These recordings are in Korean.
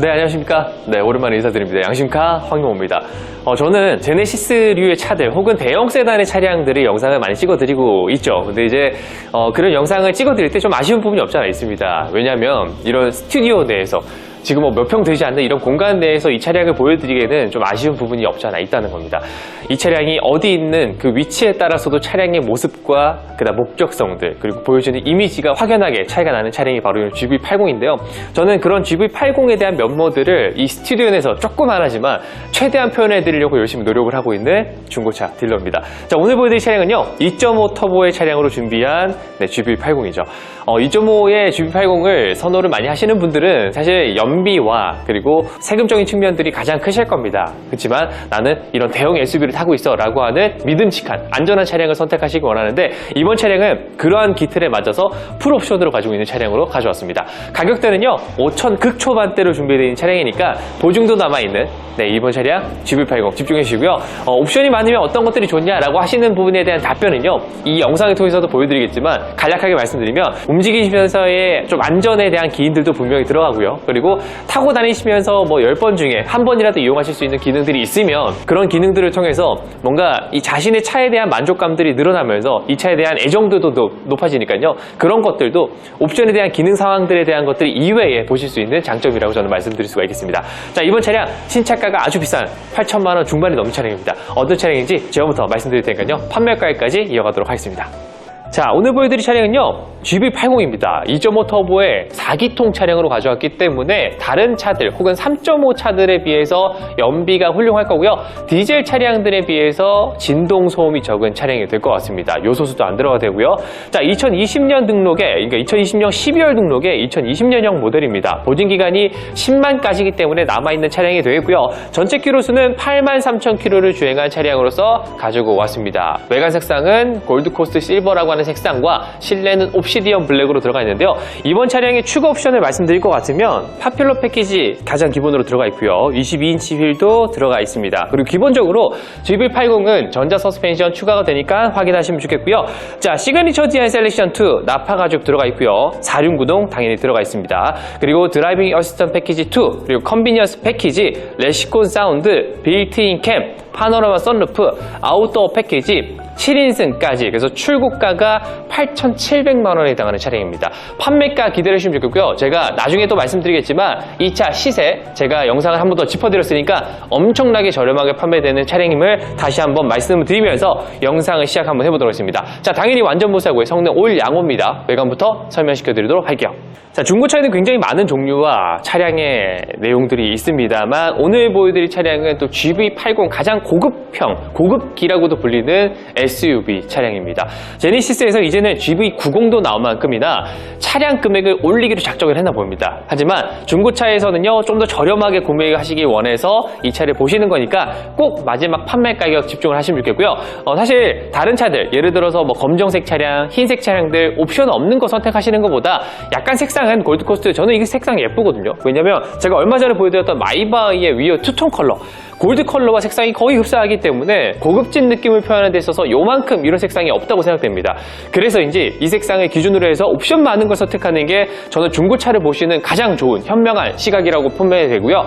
네, 안녕하십니까. 네, 오랜만에 인사드립니다. 양심카 황용호입니다. 저는 제네시스류의 차들 혹은 대형 세단의 차량들의 영상을 많이 찍어드리고 있죠. 근데 이제 그런 영상을 찍어드릴 때 좀 아쉬운 부분이 없지 않아 있습니다. 왜냐하면 이런 스튜디오 내에서 지금 몇 평 되지 않는 이런 공간 내에서 이 차량을 보여드리기에는 좀 아쉬운 부분이 없지 않아 있다는 겁니다. 이 차량이 어디 있는 그 위치에 따라서도 차량의 모습과 그다음 목적성들 그리고 보여주는 이미지가 확연하게 차이가 나는 차량이 바로 GV80인데요. 저는 그런 GV80에 대한 면모들을 이 스튜디오 내에서 조금 하지만 최대한 표현해드리려고 열심히 노력을 하고 있는 중고차 딜러입니다. 자, 오늘 보여드릴 차량은요 2.5 터보의 차량으로 준비한 GV80이죠. 2.5의 GV80을 선호를 많이 하시는 분들은 사실 연비와 그리고 세금적인 측면들이 가장 크실 겁니다. 그렇지만 나는 이런 대형 SUV를 타고 있어 라고 하는 믿음직한 안전한 차량을 선택하시기 원하는데 이번 차량은 그러한 기틀에 맞아서 풀옵션으로 가지고 있는 차량으로 가져왔습니다. 가격대는요 5천 극초반대로 준비되어 있는 차량이니까 보증도 남아있는 이번 차량 GV80 집중해 주시고요. 옵션이 많으면 어떤 것들이 좋냐라고 하시는 부분에 대한 답변은요 이 영상을 통해서도 보여드리겠지만 간략하게 말씀드리면 움직이시면서의 좀 안전에 대한 기능들도 분명히 들어가고요. 그리고 타고 다니시면서 10번 중에 한 번이라도 이용하실 수 있는 기능들이 있으면 그런 기능들을 통해서 뭔가 이 자신의 차에 대한 만족감들이 늘어나면서 이 차에 대한 애정도도 높아지니까요. 그런 것들도 옵션에 대한 기능 상황들에 대한 것들이 이외에 보실 수 있는 장점이라고 저는 말씀드릴 수가 있겠습니다. 자, 이번 차량 신차가가 아주 비싼 8천만 원 중반이 넘는 차량입니다. 어떤 차량인지 지금부터 말씀드릴 테니까요. 판매가까지 이어가도록 하겠습니다. 자, 오늘 보여드릴 차량은요 GV80입니다. 2.5 터보의 4기통 차량으로 가져왔기 때문에 다른 차들 혹은 3.5 차들에 비해서 연비가 훌륭할 거고요. 디젤 차량들에 비해서 진동 소음이 적은 차량이 될 것 같습니다. 요소수도 안 들어가 되고요. 자, 2020년 등록에 그러니까 2020년 12월 등록에 2020년형 모델입니다. 보증기간이 10만까지이기 때문에 남아있는 차량이 되고요. 전체 키로수는 83,000km를 주행한 차량으로서 가지고 왔습니다. 외관 색상은 골드코스트 실버라고 하는 색상과 실내는 옵시디언 블랙으로 들어가 있는데요. 이번 차량의 추가 옵션을 말씀드릴 것 같으면 파퓰러 패키지 가장 기본으로 들어가 있고요. 22인치 휠도 들어가 있습니다. 그리고 기본적으로 GV80은 전자 서스펜션 추가가 되니까 확인하시면 좋겠고요. 자, 시그니처 디자인 셀렉션 2 나파 가죽 들어가 있고요. 4륜구동 당연히 들어가 있습니다. 그리고 드라이빙 어시스턴트 패키지 2 그리고 컨비니언스 패키지, 레시콘 사운드, 빌트인 캠, 파노라마 선루프, 아웃도어 패키지 7인승까지 그래서 출고가가 8,700만 원에 해당하는 차량입니다. 판매가 기다리시면 좋겠고요. 제가 나중에 또 말씀드리겠지만 이 차 시세 제가 영상을 한 번 더 짚어드렸으니까 엄청나게 저렴하게 판매되는 차량임을 다시 한번 말씀을 드리면서 영상을 시작 한번 해보도록 하겠습니다. 자, 당연히 완전 무사고의 성능 올 양호입니다. 외관부터 설명시켜드리도록 할게요. 자, 중고차에는 굉장히 많은 종류와 차량의 내용들이 있습니다만 오늘 보여드릴 차량은 또 GV80 가장 고급형, 고급기라고도 불리는 SUV 차량입니다. 제네시스에서 이제는 GV90도 나온 만큼이나 차량 금액을 올리기로 작정을 했나 봅니다. 하지만 중고차에서는요 좀 더 저렴하게 구매하시기 원해서 이 차를 보시는 거니까 꼭 마지막 판매 가격 집중을 하시면 좋겠고요. 사실 다른 차들 예를 들어서 검정색 차량, 흰색 차량들 옵션 없는 거 선택하시는 것보다 약간 색상은 골드코스트 저는 이게 색상이 예쁘거든요. 왜냐면 제가 얼마 전에 보여드렸던 마이바흐의 위어 투톤 컬러 골드 컬러와 색상이 거의 흡사하기 때문에 고급진 느낌을 표현하는 데 있어서 요만큼 이런 색상이 없다고 생각됩니다. 그래서인지 이 색상을 기준으로 해서 옵션 많은 걸 선택하는 게 저는 중고차를 보시는 가장 좋은 현명한 시각이라고 판매되고요.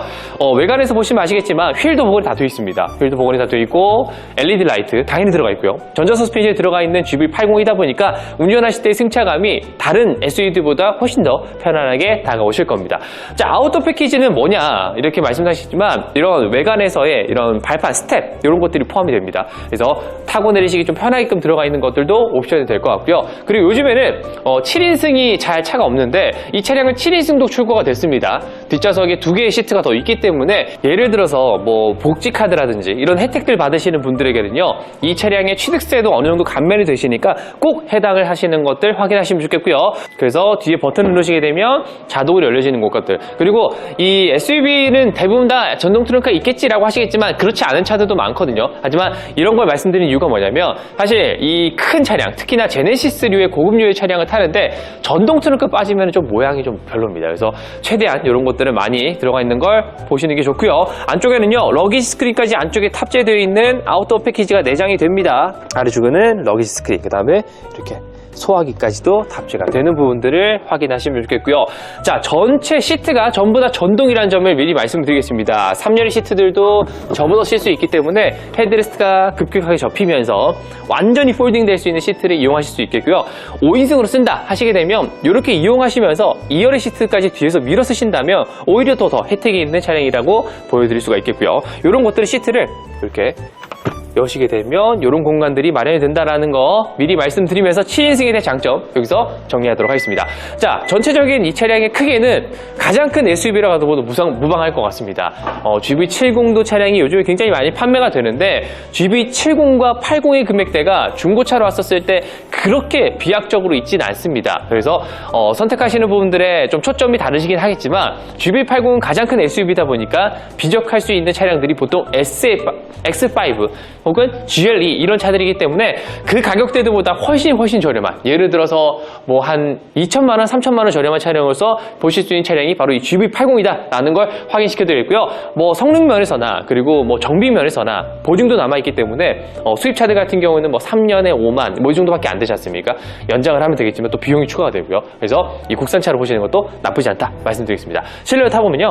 외관에서 보시면 아시겠지만 휠도 복원이 다 되어 있습니다. 휠도 복원이 다 되어 있고 LED 라이트 당연히 들어가 있고요. 전자 서스펜션이 들어가 있는 GV80이다 보니까 운전하실 때의 승차감이 다른 SUV보다 훨씬 더 편안하게 다가오실 겁니다. 자, 아웃도어 패키지는 뭐냐 이렇게 말씀하시지만 이런 외관에서 이런 발판, 스텝 이런 것들이 포함이 됩니다. 그래서 타고 내리시기 좀 편하게끔 들어가 있는 것들도 옵션이 될 것 같고요. 그리고 요즘에는 7인승이 잘 차가 없는데 이 차량은 7인승도 출고가 됐습니다. 뒷좌석에 2개의 시트가 더 있기 때문에 예를 들어서 복지 카드라든지 이런 혜택들 받으시는 분들에게는요 이 차량의 취득세도 어느 정도 감면이 되시니까 꼭 해당을 하시는 것들 확인하시면 좋겠고요. 그래서 뒤에 버튼을 누르시게 되면 자동으로 열려지는 것들 그리고 이 SUV는 대부분 다 전동 트렁크가 있겠지라고 하시겠지만 그렇지 않은 차들도 많거든요. 하지만 이런 걸 말씀드린 이유가 뭐냐면 사실 이 큰 차량 특히나 제네시스류의 고급류의 차량을 타는데 전동 트렁크 빠지면 좀 모양이 좀 별로입니다. 그래서 최대한 이런 것들은 많이 들어가 있는 걸 보시는 게 좋고요. 안쪽에는요 러기지 스크린까지 안쪽에 탑재되어 있는 아웃도어 패키지가 내장이 됩니다. 아래쪽에는 러기지 스크린 그 다음에 이렇게 소화기까지도 탑재가 되는 부분들을 확인하시면 좋겠고요. 자, 전체 시트가 전부 다 전동이라는 점을 미리 말씀드리겠습니다. 3열의 시트들도 접어서 실 수 있기 때문에 헤드레스트가 급격하게 접히면서 완전히 폴딩 될 수 있는 시트를 이용하실 수 있겠고요. 5인승으로 쓴다 하시게 되면 이렇게 이용하시면서 2열의 시트까지 뒤에서 밀어 쓰신다면 오히려 더 혜택이 있는 차량이라고 보여드릴 수가 있겠고요. 이런 것들을 시트를 이렇게 여시게 되면 이런 공간들이 마련이 된다는 거 미리 말씀드리면서 7인승에 대한 장점 여기서 정리하도록 하겠습니다. 자, 전체적인 이 차량의 크기는 가장 큰 SUV라고 해도 무방할 것 같습니다. GV70도 차량이 요즘에 굉장히 많이 판매가 되는데 GV70과 80의 금액대가 중고차로 왔었을 때 그렇게 비약적으로 있진 않습니다. 그래서 선택하시는 부분들의 좀 초점이 다르시긴 하겠지만 GV80은 가장 큰 SUV다 보니까 비적할 수 있는 차량들이 보통 X5 혹은 GLE 이런 차들이기 때문에 그 가격대들보다 훨씬 저렴한, 예를 들어서 뭐 한 2천만 원, 3천만 원 저렴한 차량으로서 보실 수 있는 차량이 바로 이 GV80이다 라는 걸 확인시켜 드리고요. 뭐 성능 면에서나 그리고 뭐 정비 면에서나 보증도 남아있기 때문에 수입차들 같은 경우는 뭐 3년에 5만 뭐 이 정도밖에 안 되지 않습니까? 연장을 하면 되겠지만 또 비용이 추가가 되고요. 그래서 이 국산차로 보시는 것도 나쁘지 않다 말씀드리겠습니다. 실내를 타보면요.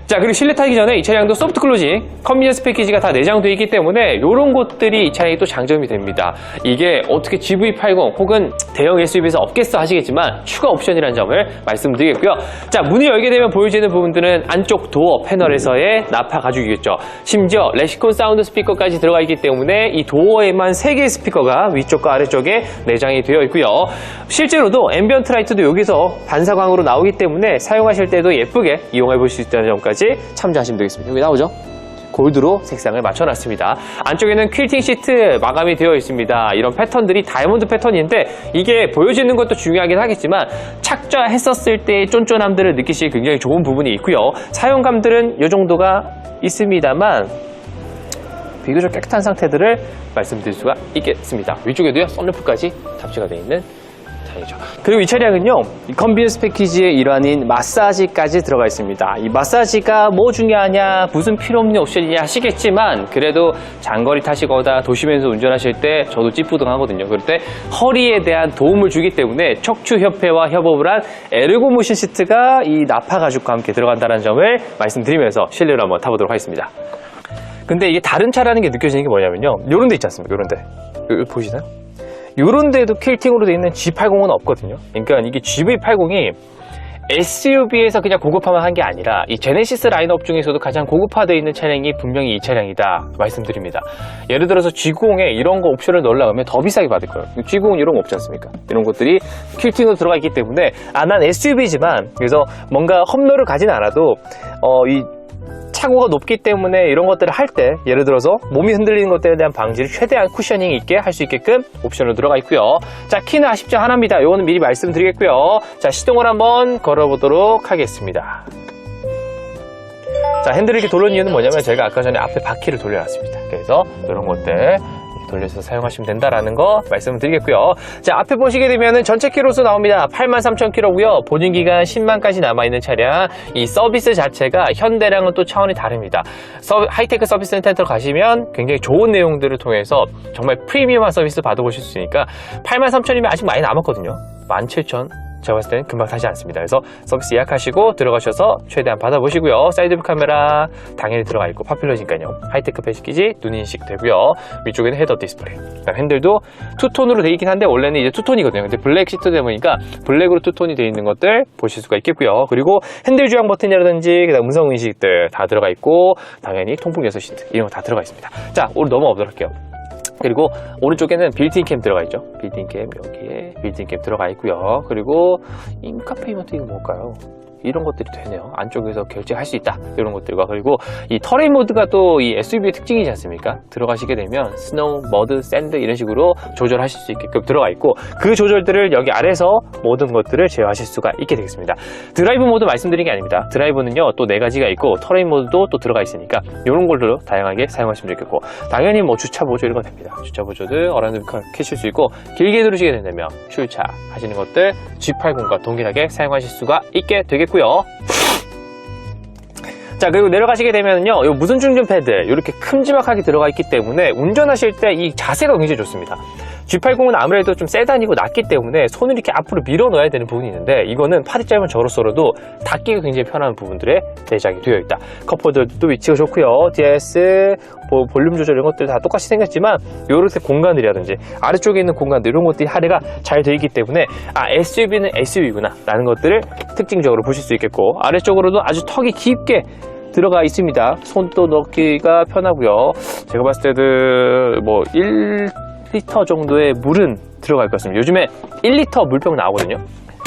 자, 그리고 실내 타기 전에 이 차량도 소프트 클로징, 컨비니언스 패키지가 다 내장되어 있기 때문에 이런 것들이 이 차량이 또 장점이 됩니다. 이게 어떻게 GV80 혹은 대형 SUV에서 없겠어 하시겠지만 추가 옵션이라는 점을 말씀드리겠고요. 자, 문을 열게 되면 보여지는 부분들은 안쪽 도어 패널에서의 나파 가죽이겠죠. 심지어 레시콘 사운드 스피커까지 들어가 있기 때문에 이 도어에만 3개의 스피커가 위쪽과 아래쪽에 내장이 되어 있고요. 실제로도 앰비언트 라이트도 여기서 반사광으로 나오기 때문에 사용하실 때도 예쁘게 이용해 볼 수 있다는 점까지 참조하시면 되겠습니다. 여기 나오죠? 골드로 색상을 맞춰놨습니다. 안쪽에는 퀼팅 시트 마감이 되어 있습니다. 이런 패턴들이 다이아몬드 패턴인데 이게 보여지는 것도 중요하긴 하겠지만 착좌했었을 때의 쫀쫀함들을 느끼시기 굉장히 좋은 부분이 있고요. 사용감들은 이 정도가 있습니다만 비교적 깨끗한 상태들을 말씀드릴 수가 있겠습니다. 위쪽에도요, 썬루프까지 탑재가 되어 있는 차량이죠. 그리고 이 차량은요, 이 컨비니언스 패키지의 일환인 마사지까지 들어가 있습니다. 이 마사지가 뭐 중요하냐, 무슨 필요 없는 옵션이냐 하시겠지만 그래도 장거리 타시거나 도심에서 운전하실 때 저도 찌뿌둥하거든요. 그럴 때 허리에 대한 도움을 주기 때문에 척추협회와 협업을 한 에르고모션 시트가 이 나파 가죽과 함께 들어간다는 점을 말씀드리면서 실내로 한번 타보도록 하겠습니다. 근데 이게 다른 차라는 게 느껴지는 게 뭐냐면요, 요런 데 있지 않습니까? 요런 데. 여기 보이시나요? 요런 데에도 퀼팅으로 되어 있는 G80은 없거든요. 그러니까 이게 GV80이 SUV에서 그냥 고급화만 한 게 아니라 이 제네시스 라인업 중에서도 가장 고급화되어 있는 차량이 분명히 이 차량이다 말씀드립니다. 예를 들어서 G90에 이런 거 옵션을 넣으려면 더 비싸게 받을 거예요. G90은 이런 거 없지 않습니까? 이런 것들이 퀼팅으로 들어가 있기 때문에 난 SUV지만 그래서 뭔가 험로를 가진 않아도 이 차고가 높기 때문에 이런 것들을 할 때 예를 들어서 몸이 흔들리는 것들에 대한 방지를 최대한 쿠셔닝 있게 할 수 있게끔 옵션으로 들어가 있고요. 자, 키는 아쉽죠? 하나입니다. 요거는 미리 말씀드리겠고요. 자, 시동을 한번 걸어보도록 하겠습니다. 자, 핸들을 이렇게 돌리는 이유는 뭐냐면 제가 아까 전에 앞에 바퀴를 돌려놨습니다. 그래서 이런 것들 돌려서 사용하시면 된다라는 거 말씀을 드리겠고요. 자, 앞에 보시게 되면은 전체 키로수 나옵니다. 83,000km고요. 보증기간 10만까지 남아있는 차량. 이 서비스 자체가 현대랑은 또 차원이 다릅니다. 하이테크 서비스 센터 가시면 굉장히 좋은 내용들을 통해서 정말 프리미엄한 서비스 받아보실 수 있으니까 83,000이면 아직 많이 남았거든요. 17,000 제가 봤을 때는 금방 타지 않습니다. 그래서 서비스 예약하시고 들어가셔서 최대한 받아보시고요. 사이드뷰 카메라 당연히 들어가 있고 파퓰러니까요. 하이테크 패키지 눈 인식 되고요. 위쪽에는 헤더 디스플레이. 핸들도 투톤으로 되어 있긴 한데 원래는 이제 투톤이거든요. 근데 블랙 시트 되다 보니까 블랙으로 투톤이 되어 있는 것들 보실 수가 있겠고요. 그리고 핸들 주행 버튼이라든지 그다음 음성 인식들 다 들어가 있고 당연히 통풍 요소 시트 이런 거 다 들어가 있습니다. 자, 오늘 넘어가도록 할게요. 그리고 오른쪽에는 빌트인 캠 들어가 있죠. 빌트인 캠 여기에 빌트인 캠 들어가 있고요. 그리고 인카페이먼트 이거 뭘까요? 이런 것들이 되네요. 안쪽에서 결제할 수 있다. 이런 것들과 그리고 이 터레인 모드가 또 이 SUV의 특징이지 않습니까? 들어가시게 되면 스노우, 머드, 샌드 이런 식으로 조절하실 수 있게끔 들어가 있고 그 조절들을 여기 아래서 모든 것들을 제어하실 수가 있게 되겠습니다. 드라이브 모드 말씀드린 게 아닙니다. 드라이브는요 또 4가지가 있고 터레인 모드도 또 들어가 있으니까 이런 걸로 다양하게 사용하시면 좋겠고 당연히 뭐 주차 보조 이런 거 됩니다. 주차 보조들 어라운드 켜실 수 있고 길게 누르시게 된다면 출차 하시는 것들 G80과 동일하게 사용하실 수가 있게 되겠고요. 자, 그리고 내려가시게 되면요, 요 무선 충전 패드 이렇게 큼지막하게 들어가 있기 때문에 운전하실 때 이 자세가 굉장히 좋습니다. G80은 아무래도 좀 세단이고 낮기 때문에 손을 이렇게 앞으로 밀어 넣어야 되는 부분이 있는데 이거는 팔이 짧은 저로서도 닫기가 굉장히 편한 부분들에 내장이 되어 있다. 컵홀더도 위치가 좋고요. DS, 볼륨 조절 이런 것들 다 똑같이 생겼지만 이렇게 공간들이라든지 아래쪽에 있는 공간들 이런 것들이 할애가 잘 되어 있기 때문에 SUV는 SUV구나 라는 것들을 특징적으로 보실 수 있겠고, 아래쪽으로도 아주 턱이 깊게 들어가 있습니다. 손도 넣기가 편하고요. 제가 봤을 때도 뭐 1리터 정도의 물은 들어갈 것 같습니다. 요즘에 1리터 물병 나오거든요.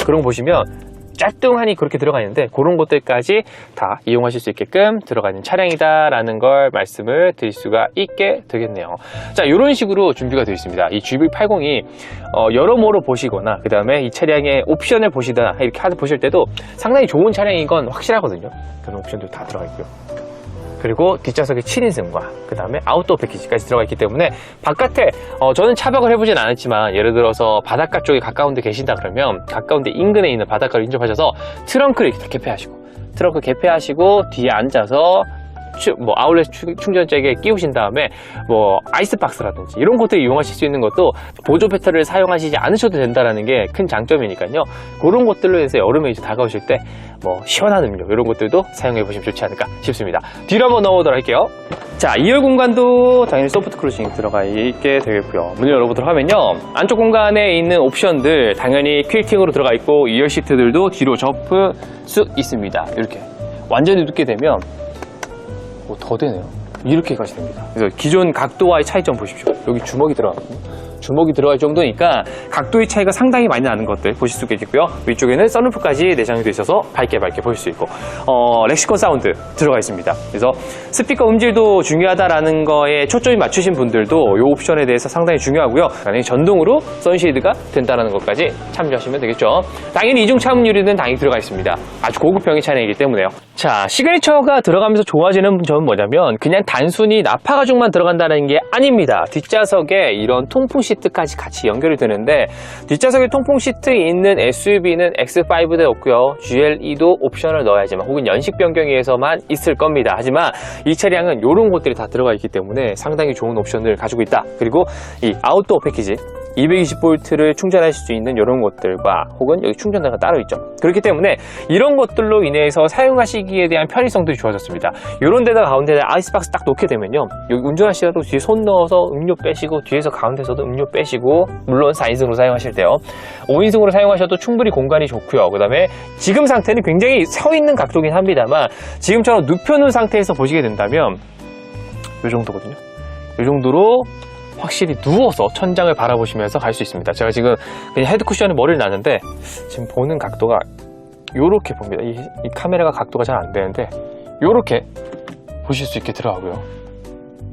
그런 거 보시면 짤뚱하니 그렇게 들어가 있는데 그런 것들까지 다 이용하실 수 있게끔 들어가 있는 차량이다라는 걸 말씀을 드릴 수가 있게 되겠네요. 자, 이런 식으로 준비가 되어 있습니다. 이 GV80이 여러모로 보시거나 그 다음에 이 차량의 옵션을 보시다 이렇게 보실 때도 상당히 좋은 차량인 건 확실하거든요. 그런 옵션도 다 들어가 있고요. 그리고 뒷좌석에 7인승과 그 다음에 아웃도어 패키지까지 들어가 있기 때문에 바깥에 저는 차박을 해보진 않았지만 예를 들어서 바닷가 쪽에 가까운 데 계신다 그러면 가까운 데 인근에 있는 바닷가를 인접하셔서 트렁크를 이렇게 개폐하시고 트렁크 개폐하시고 뒤에 앉아서 뭐 아울렛 충전잭에 끼우신 다음에 뭐 아이스박스라든지 이런 것들 이용하실 수 있는 것도 보조 배터리를 사용하시지 않으셔도 된다는 게 큰 장점이니까요. 그런 것들로 해서 여름에 이제 다가오실 때 뭐 시원한 음료 이런 것들도 사용해 보시면 좋지 않을까 싶습니다. 뒤로 한번 넣어보도록 할게요. 자, 2열 공간도 당연히 소프트 클로징 들어가 있게 되겠고요. 문을 열어보도록 하면요, 안쪽 공간에 있는 옵션들 당연히 퀼팅으로 들어가 있고 2열 시트들도 뒤로 접을 수 있습니다. 이렇게 완전히 눕게 되면 더 되네요. 이렇게까지 됩니다. 그래서 기존 각도와의 차이점 보십시오. 여기 주먹이 들어가거든요. 주먹이 들어갈 정도니까 각도의 차이가 상당히 많이 나는 것들 보실 수 있겠고요. 위쪽에는 썬루프까지 내장이 되어 있어서 밝게 보실 수 있고, 렉시콘 사운드 들어가 있습니다. 그래서 스피커 음질도 중요하다라는 거에 초점이 맞추신 분들도 이 옵션에 대해서 상당히 중요하고요. 당연히 전동으로 선쉐이드가 된다는 것까지 참조하시면 되겠죠. 당연히 이중 차문 유리는 당연히 들어가 있습니다. 아주 고급형의 차량이기 때문에요. 자, 시그니처가 들어가면서 좋아지는 점은 뭐냐면 그냥 단순히 나파 가죽만 들어간다는 게 아닙니다. 뒷좌석에 이런 통풍 시트까지 같이 연결이 되는데, 뒷좌석에 통풍 시트 있는 SUV는 X5도 없고요. GLE도 옵션을 넣어야지만 혹은 연식 변경에서만 있을 겁니다. 하지만 이 차량은 이런 것들이 다 들어가 있기 때문에 상당히 좋은 옵션을 가지고 있다. 그리고 이 아웃도어 패키지 220V를 충전하실 수 있는 이런 것들과 혹은 여기 충전대가 따로 있죠. 그렇기 때문에 이런 것들로 인해서 사용하시기에 대한 편의성들이 좋아졌습니다. 이런 데다가 가운데에 아이스박스 딱 놓게 되면요, 여기 운전하시다도 뒤에 손 넣어서 음료 빼시고 뒤에서 가운데서도 음료 빼시고, 물론 4인승으로 사용하실 때요, 5인승으로 사용하셔도 충분히 공간이 좋고요. 그 다음에 지금 상태는 굉장히 서 있는 각도긴 합니다만 지금처럼 눕혀놓은 상태에서 보시게 된다면 이 정도거든요. 이 정도로 확실히 누워서 천장을 바라보시면서 갈 수 있습니다. 제가 지금 그냥 헤드 쿠션에 머리를 놨는데 지금 보는 각도가 요렇게 봅니다. 이 카메라가 각도가 잘 안 되는데 요렇게 보실 수 있게 들어가고요.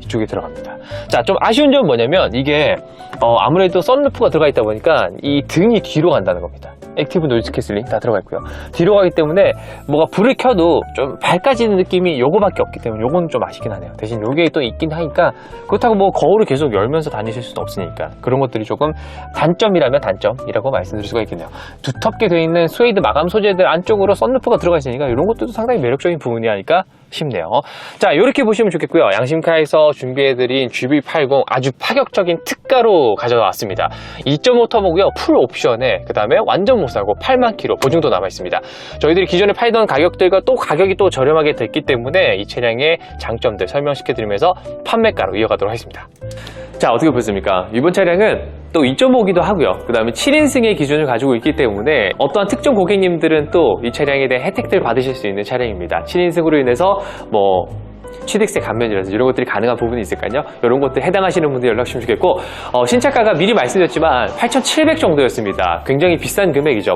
이쪽에 들어갑니다. 자, 좀 아쉬운 점은 뭐냐면 이게 아무래도 썬루프가 들어가 있다 보니까 이 등이 뒤로 간다는 겁니다. 액티브 노이즈 캔슬링 다 들어가 있고요. 뒤로 가기 때문에 뭐가 불을 켜도 좀 밝아지는 느낌이 요거밖에 없기 때문에 요거는 좀 아쉽긴 하네요. 대신 요게 또 있긴 하니까, 그렇다고 뭐 거울을 계속 열면서 다니실 수는 없으니까 그런 것들이 조금 단점이라면 단점이라고 말씀드릴 수가 있겠네요. 두텁게 되어 있는 스웨이드 마감 소재들 안쪽으로 썬루프가 들어가 있으니까 이런 것들도 상당히 매력적인 부분이 아닐까 싶네요. 자, 이렇게 보시면 좋겠고요. 양심카에서 준비해드린 GV80 아주 파격적인 특가로 가져왔습니다. 2.5 터보고요. 풀 옵션에 그 다음에 완전 못 사고 8만 킬로 보증도 남아있습니다. 저희들이 기존에 팔던 가격들과 또 가격이 또 저렴하게 됐기 때문에 이 차량의 장점들 설명시켜드리면서 판매가로 이어가도록 하겠습니다. 자, 어떻게 보셨습니까? 이번 차량은 또 2.5기도 하고요. 그 다음에 7인승의 기준을 가지고 있기 때문에 어떠한 특정 고객님들은 또 이 차량에 대한 혜택들을 받으실 수 있는 차량입니다. 7인승으로 인해서 뭐 취득세 감면이라든지 이런 것들이 가능한 부분이 있을까요? 이런 것들 해당하시는 분들 연락 주시면 좋겠고, 신차가가 미리 말씀드렸지만 8,700 정도였습니다. 굉장히 비싼 금액이죠.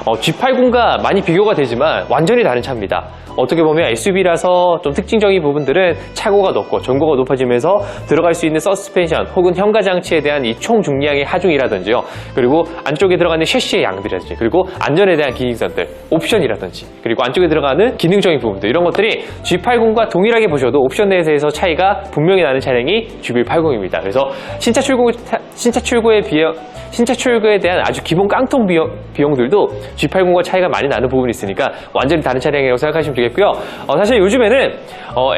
G80과 많이 비교가 되지만 완전히 다른 차입니다. 어떻게 보면 SUV라서 좀 특징적인 부분들은 차고가 높고 전고가 높아지면서 들어갈 수 있는 서스펜션 혹은 현가 장치에 대한 이 총 중량의 하중이라든지요, 그리고 안쪽에 들어가는 셰시의 양들이라든지, 그리고 안전에 대한 기능성들, 옵션이라든지, 그리고 안쪽에 들어가는 기능적인 부분들, 이런 것들이 G80과 동일하게 보셔도 옵션에 대해서 차이가 분명히 나는 차량이 GV80입니다. 그래서 신차 출고에 비해 신차 출고에 대한 아주 기본 깡통 비용들도 G80과 차이가 많이 나는 부분이 있으니까 완전히 다른 차량이라고 생각하시면 되겠고요. 사실 요즘에는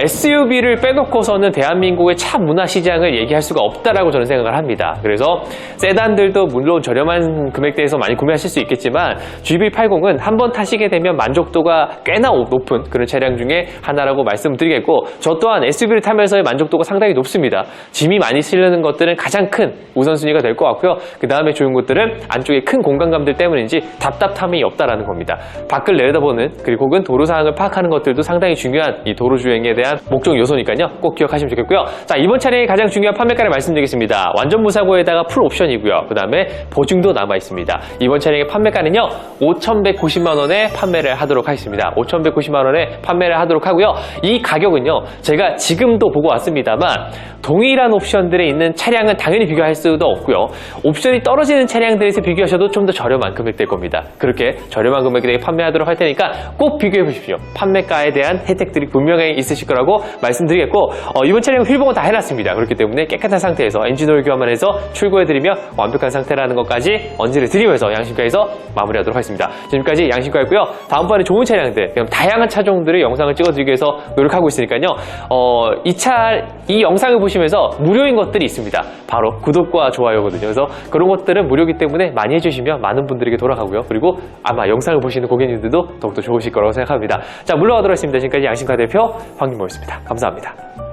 SUV를 빼놓고서는 대한민국의 차 문화 시장을 얘기할 수가 없다라고 저는 생각을 합니다. 그래서 세단들도 물론 저렴한 금액대에서 많이 구매하실 수 있겠지만 GV80은 한번 타시게 되면 만족도가 꽤나 높은 그런 차량 중에 하나라고 말씀드리겠고, 저 또한 SUV를 타면서의 만족도가 상당히 높습니다. 짐이 많이 실리는 것들은 가장 큰 우선순위가 될 것 같고요. 그 다음에 좋은 것들은 안쪽에 큰 공간감들 때문인지 답답함이 없다라는 겁니다. 밖을 내려다보는, 그리고 혹은 도로 상황을 파악하는 것들도 상당히 중요한 이 도로 주행에 대한 목적 요소니까요. 꼭 기억하시면 좋겠고요. 자, 이번 차량의 가장 중요한 판매가를 말씀드리겠습니다. 완전 무사고에다가 풀 옵션이고요. 그 다음에 보증도 남아 있습니다. 이번 차량의 판매가는요, 5,190만 원에 판매를 하도록 하겠습니다. 5,190만 원에 판매를 하도록 하고요. 이 가격은요, 제가 지금도 보고 왔습니다만 동일한 옵션들에 있는 차량은 당연히 비교할 수도 없고요. 옵션이 떨어지는 차량들에서 비교하셔도 좀 더 저렴한 금액대일 겁니다. 그렇게 저렴한 금액대에 판매하도록 할 테니까 꼭 비교해 보십시오. 판매가에 대한 혜택들이 분명히 있으실 거라고 말씀드리겠고, 이번 차량은 휠복은 다 해놨습니다. 그렇기 때문에 깨끗한 상태에서 엔진오일 교환만 해서 출고해드리며 완벽한 상태라는 것까지 언지를 드리면서 양심가에서 마무리하도록 하겠습니다. 지금까지 양심가였고요. 다음번에 좋은 차량들, 다양한 차종들의 영상을 찍어드리기 위해서 노력하고 있으니까요. 이 영상을 보시면서 무료인 것들이 있습니다. 바로 구독과 좋아요거든요. 그래서 그런 것들은 무료이기 때문에 많이 해주시면 많은 분들에게 돌아가고요. 그리고 아마 영상을 보시는 고객님들도 더욱더 좋으실 거라고 생각합니다. 자, 물러가도록 하겠습니다. 지금까지 양심가 대표 황김모였습니다. 감사합니다.